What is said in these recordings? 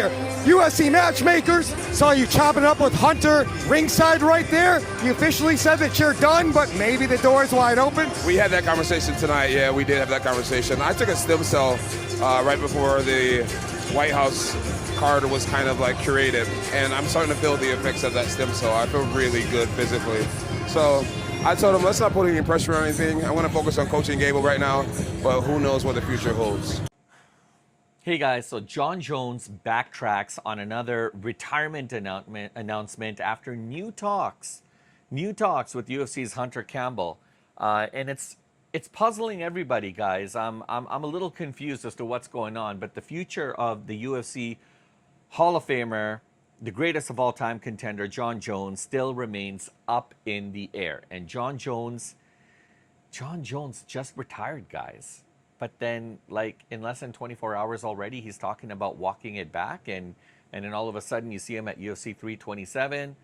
UFC matchmakers, saw you chopping up with Hunter ringside right there. You officially said that you're done, but maybe the door's wide open. We had that conversation tonight. Yeah, we did have that conversation. I took a stem cell right before the White House card was kind of like curated, and I'm starting to feel the effects of that stem cell. I feel really good physically. So I told him, let's not put any pressure on anything. I want to focus on coaching Gable right now, but who knows what the future holds. Hey guys, so Jon Jones backtracks on another retirement announcement after new talks with UFC's Hunter Campbell, and it's puzzling everybody, guys. I'm a little confused as to what's going on, but the future of the UFC Hall of Famer, the greatest of all time contender, Jon Jones, still remains up in the air. And Jon Jones just retired, guys. But then, like, in less than 24 hours already, he's talking about walking it back. And then all of a sudden, you see him at UFC 327,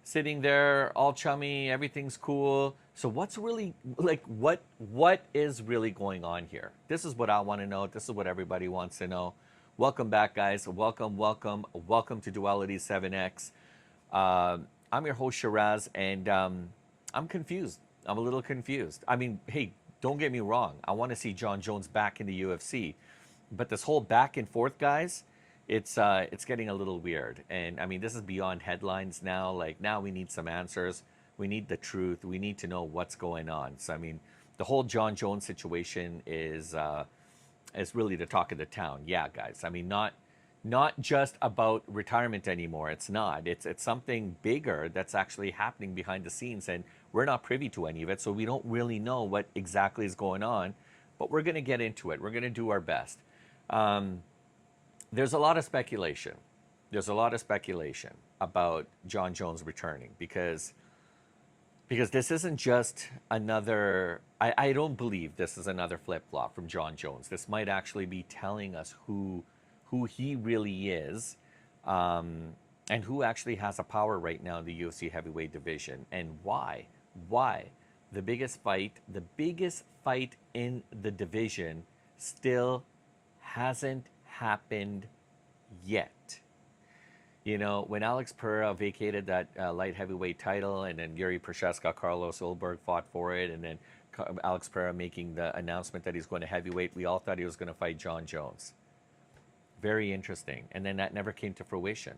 sitting there, all chummy, everything's cool. So what's really, like, what is really going on here? This is what I want to know. This is what everybody wants to know. Welcome back, guys. Welcome to Duality 7X. I'm your host, Shiraz, and I'm confused. I'm a little confused. I mean, hey, don't get me wrong. I want to see Jon Jones back in the UFC, but this whole back and forth, guys, it's getting a little weird. And I mean, this is beyond headlines now. Like, now we need some answers. We need the truth. We need to know what's going on. So I mean, the whole Jon Jones situation is really the talk of the town. Yeah, guys. I mean, not just about retirement anymore. It's not. It's something bigger that's actually happening behind the scenes, and we're not privy to any of it, so we don't really know what exactly is going on, but we're going to get into it. We're going to do our best. There's a lot of speculation. There's a lot of speculation about Jon Jones returning because this isn't just another, I don't believe this is another flip-flop from Jon Jones. This might actually be telling us who he really is, and who actually has a power right now in the UFC heavyweight division, and why the biggest fight in the division still hasn't happened yet. You know, when Alex Pereira vacated that light heavyweight title, and then Yuri Prochazka, Carlos Ulberg fought for it, and then Alex Pereira making the announcement that he's going to heavyweight, we all thought he was going to fight Jon Jones. Very interesting. And then that never came to fruition.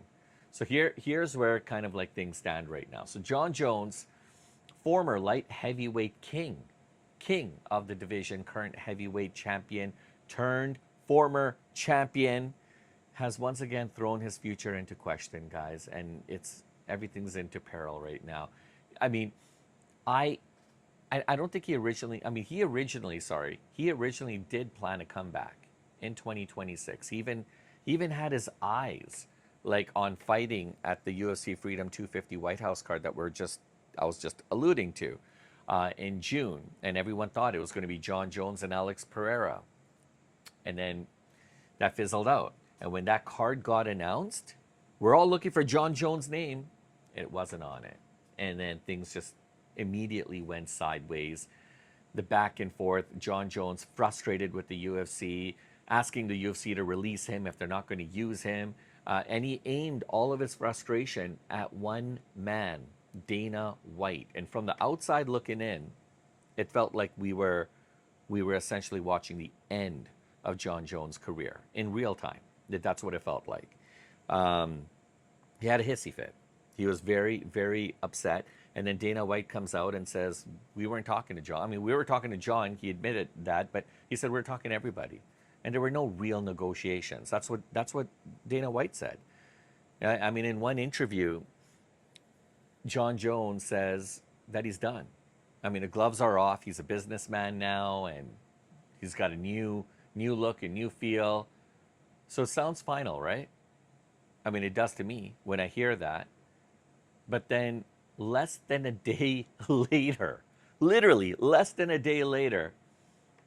So here's where kind of like things stand right now. So Jon Jones, former light heavyweight king of the division, current heavyweight champion turned former champion, has once again thrown his future into question, guys. And everything's into peril right now. I mean, I don't think he originally did plan a comeback in 2026. He even had his eyes like on fighting at the UFC Freedom 250 White House card that I was just alluding to in June, and everyone thought it was going to be Jon Jones and Alex Pereira, and then that fizzled out. And when that card got announced, we're all looking for Jon Jones' name. It wasn't on it, and then things just immediately went sideways. The back and forth, Jon Jones frustrated with the UFC, asking the UFC to release him if they're not going to use him. And he aimed all of his frustration at one man, Dana White. And from the outside looking in, it felt like we were essentially watching the end of Jon Jones' career in real time. That's what it felt like. He had a hissy fit. He was very, very upset. And then Dana White comes out and says, we weren't talking to Jon. I mean, we were talking to Jon. He admitted that, but he said, we're talking to everybody. And there were no real negotiations. That's what Dana White said. I mean, in one interview, Jon Jones says that he's done. I mean, the gloves are off. He's a businessman now, and he's got a new look, a new feel. So it sounds final, right? I mean, it does to me when I hear that. But then less than a day later, literally less than a day later,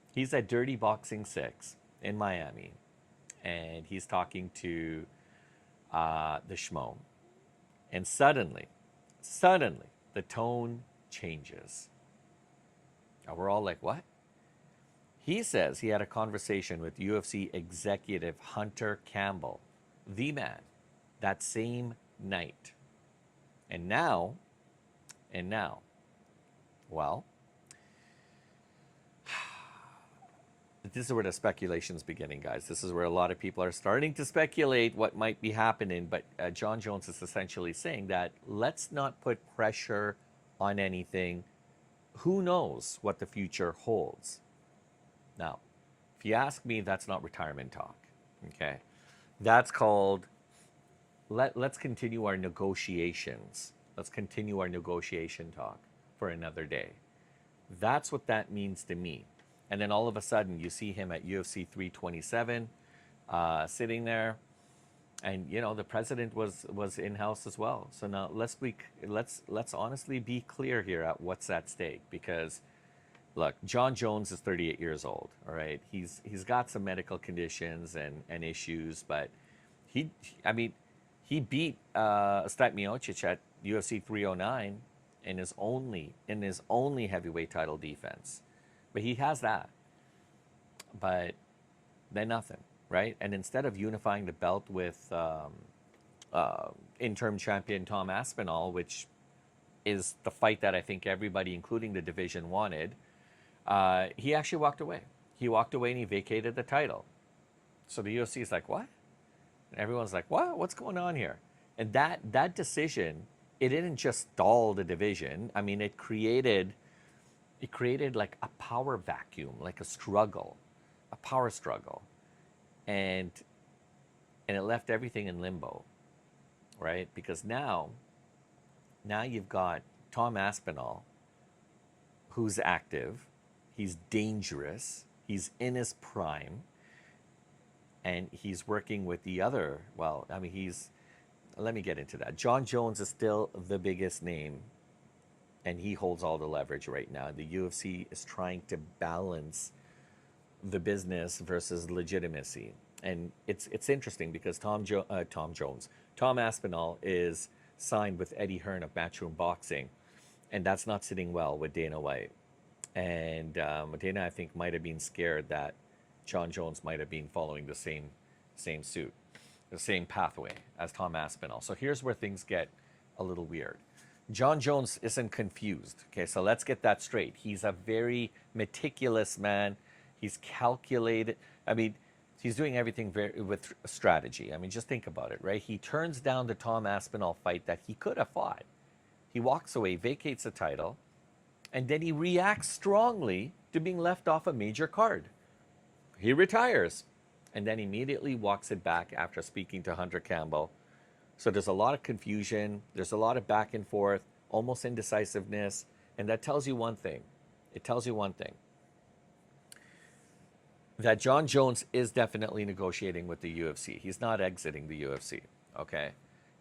he's at Dirty Boxing 6 in Miami, and he's talking to the Schmo. And suddenly, the tone changes. And we're all like, what? He says he had a conversation with UFC executive Hunter Campbell the man, that same night. And now, well, this is where the speculation's beginning, guys. This is where a lot of people are starting to speculate what might be happening. But Jon Jones is essentially saying that let's not put pressure on anything. Who knows what the future holds? Now, if you ask me, that's not retirement talk. Okay, that's called let's continue our negotiations. Let's continue our negotiation talk for another day. That's what that means to me. And then all of a sudden, you see him at UFC 327, sitting there, and you know the president was in house as well. So now let's honestly be clear here at what's at stake, because look, Jon Jones is 38 years old. All right, he's got some medical conditions and issues, but he beat Stipe Miocic at UFC 309 in his only heavyweight title defense. But he has that. But then nothing, right? And instead of unifying the belt with interim champion Tom Aspinall, which is the fight that I think everybody, including the division, wanted, he actually walked away. He walked away and he vacated the title. So the UFC is like, what? And everyone's like, what? What's going on here? And that decision, it didn't just stall the division. I mean, it created like a power vacuum, like a power struggle. And it left everything in limbo, right? Because now you've got Tom Aspinall, who's active, he's dangerous, he's in his prime, and he's working with the other, let me get into that. Jon Jones is still the biggest name, and he holds all the leverage right now. The UFC is trying to balance the business versus legitimacy. And it's interesting because Tom Aspinall is signed with Eddie Hearn of Matchroom Boxing, and that's not sitting well with Dana White. And Dana, I think, might have been scared that Jon Jones might have been following the same suit, the same pathway as Tom Aspinall. So here's where things get a little weird. Jon Jones isn't confused. Okay, so let's get that straight. He's a very meticulous man. He's calculated. I mean, he's doing everything with strategy. I mean, just think about it, right? He turns down the Tom Aspinall fight that he could have fought. He walks away, vacates the title, and then he reacts strongly to being left off a major card. He retires, and then immediately walks it back after speaking to Hunter Campbell. So there's a lot of confusion. There's a lot of back and forth, almost indecisiveness. And that tells you one thing. It tells you one thing. That Jon Jones is definitely negotiating with the UFC. He's not exiting the UFC, okay?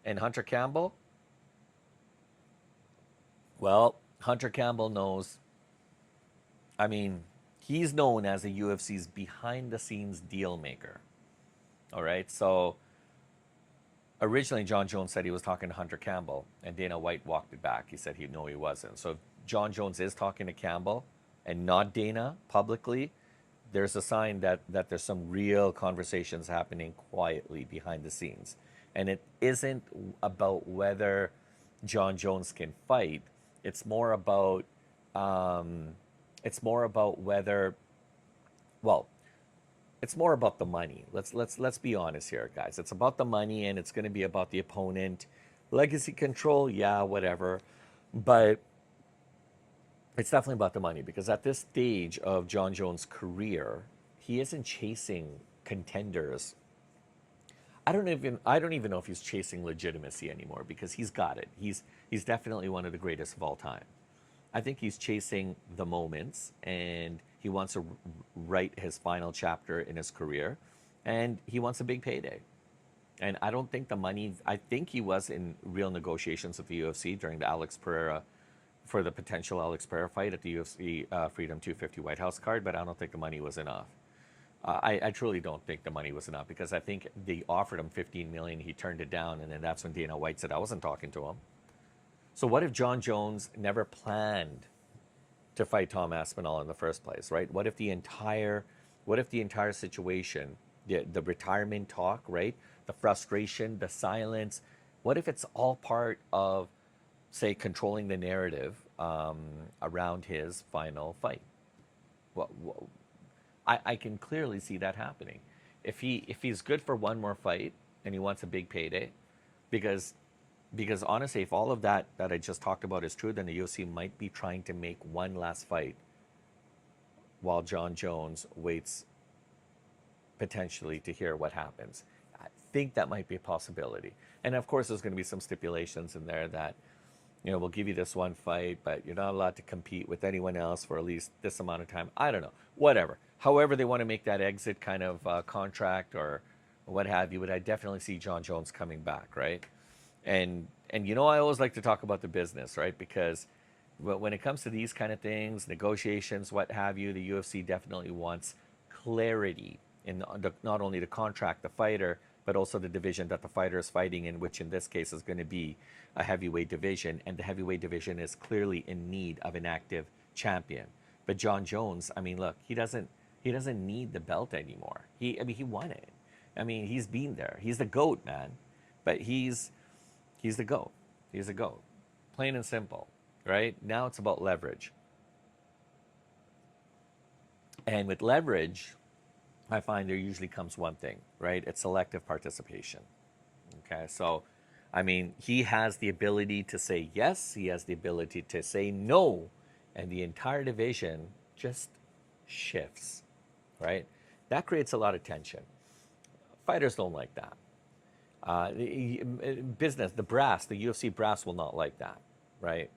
And Hunter Campbell? Well, Hunter Campbell knows. I mean, he's known as the UFC's behind-the-scenes deal maker. All right, so originally Jon Jones said he was talking to Hunter Campbell, and Dana White walked it back. He said he wasn't. So if Jon Jones is talking to Campbell and not Dana publicly, there's a sign that there's some real conversations happening quietly behind the scenes. And it isn't about whether Jon Jones can fight. It's more about whether, well, it's more about the money. Let's be honest here, guys. It's about the money, and it's going to be about the opponent. Legacy control, yeah, whatever. But it's definitely about the money, because at this stage of Jon Jones' career, he isn't chasing contenders. I don't even know if he's chasing legitimacy anymore, because he's got it. He's definitely one of the greatest of all time. I think he's chasing the moments, and he wants to write his final chapter in his career, and he wants a big payday. And I don't think the money, I think he was in real negotiations with the UFC during the Alex Pereira, for the potential Alex Pereira fight at the UFC Freedom 250 White House card, but I don't think the money was enough. I truly don't think the money was enough, because I think they offered him $15 million, he turned it down, and then that's when Dana White said, I wasn't talking to him. So what if Jon Jones never planned to fight Tom Aspinall in the first place, right? What if the entire situation, the retirement talk, right, the frustration, the silence? What if it's all part of, say, controlling the narrative around his final fight? Well, I can clearly see that happening. If he's good for one more fight and he wants a big payday, because honestly, if all of that I just talked about is true, then the UFC might be trying to make one last fight while Jon Jones waits potentially to hear what happens. I think that might be a possibility. And of course, there's going to be some stipulations in there that, we'll give you this one fight, but you're not allowed to compete with anyone else for at least this amount of time. I don't know. Whatever. However they want to make that exit kind of contract or what have you, but I definitely see Jon Jones coming back, right? And I always like to talk about the business, right? Because when it comes to these kind of things, negotiations, what have you, the UFC definitely wants clarity in not only to contract the fighter, but also the division that the fighter is fighting in, which in this case is going to be a heavyweight division. And the heavyweight division is clearly in need of an active champion. But Jon Jones, I mean, look, he doesn't need the belt anymore. He won it. I mean, he's been there. He's the GOAT, man. But he's the GOAT. He's the GOAT. Plain and simple, right? Now it's about leverage. And with leverage, I find there usually comes one thing, right? It's selective participation. Okay, so, I mean, he has the ability to say yes, he has the ability to say no, and the entire division just shifts, right? That creates a lot of tension. Fighters don't like that. Business, the UFC brass will not like that, right?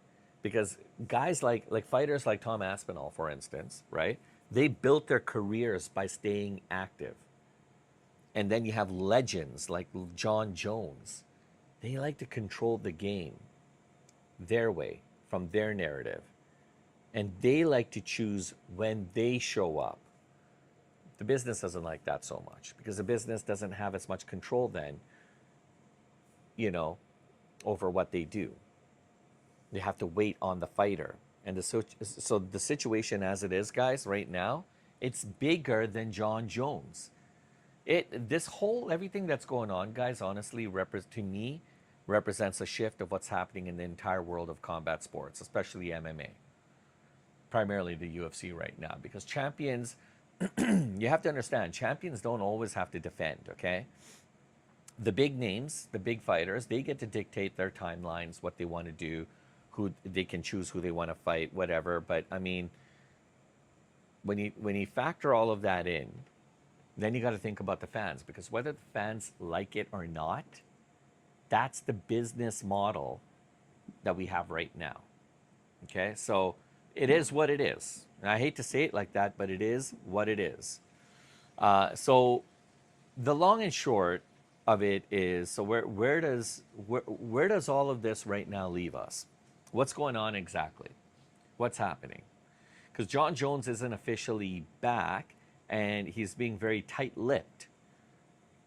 Because guys like fighters like Tom Aspinall, for instance, right? They built their careers by staying active. And then you have legends like Jon Jones. They like to control the game their way, from their narrative. And they like to choose when they show up. The business doesn't like that so much because the business doesn't have as much control then, over what they do. They have to wait on the fighter. And so the situation as it is, guys, right now, it's bigger than Jon Jones. Everything that's going on, guys, honestly, to me, represents a shift of what's happening in the entire world of combat sports, especially MMA. Primarily the UFC right now. Because champions, you have to understand, champions don't always have to defend, okay? The big names, the big fighters, they get to dictate their timelines, what they want to do, who they can choose who they want to fight, whatever. But I mean, when you factor all of that in, then you got to think about the fans, because whether the fans like it or not, that's the business model that we have right now. Okay, so it is what it is. And I hate to say it like that, but it is what it is. So the long and short of it is, so where does all of this right now leave us? What's going on exactly? What's happening? Because Jon Jones isn't officially back, and he's being very tight-lipped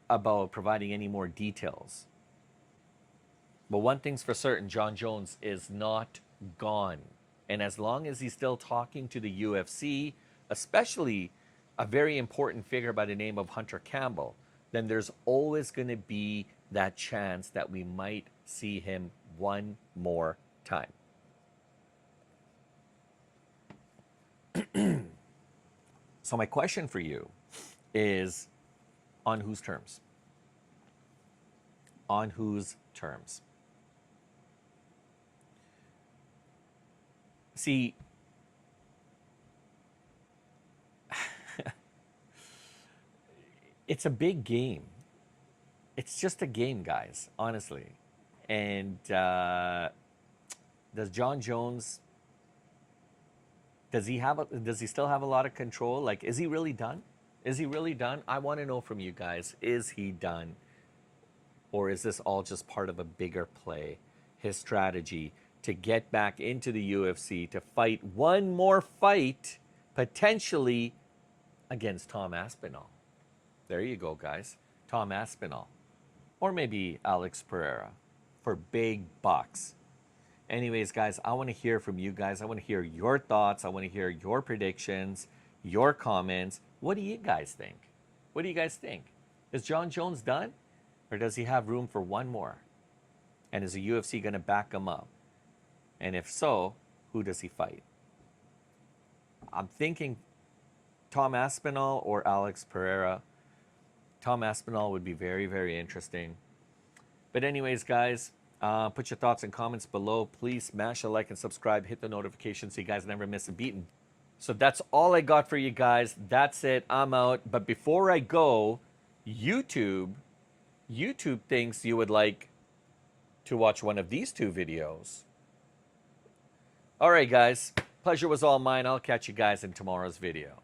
about providing any more details. But one thing's for certain, Jon Jones is not gone. And as long as he's still talking to the UFC, especially a very important figure by the name of Hunter Campbell, then there's always going to be that chance that we might see him one more time. So my question for you is, on whose terms? On whose terms? See, it's a big game. It's just a game, guys, honestly. And does Jon Jones, does he still have a lot of control? Like, is he really done? Is he really done? I want to know from you guys, is he done? Or is this all just part of a bigger play, his strategy to get back into the UFC, to fight one more fight, potentially against Tom Aspinall? There you go, guys. Tom Aspinall. Or maybe Alex Pereira for big bucks. Anyways, guys, I want to hear from you guys. I want to hear your thoughts. I want to hear your predictions, your comments. What do you guys think? What do you guys think? Is Jon Jones done? Or does he have room for one more? And is the UFC going to back him up? And if so, who does he fight? I'm thinking Tom Aspinall or Alex Pereira. Tom Aspinall would be very, very interesting. But anyways, guys, put your thoughts and comments below. Please smash a like and subscribe. Hit the notification so you guys never miss a beat. So that's all I got for you guys. That's it. I'm out. But before I go, YouTube thinks you would like to watch one of these two videos. All right, guys. Pleasure was all mine. I'll catch you guys in tomorrow's video.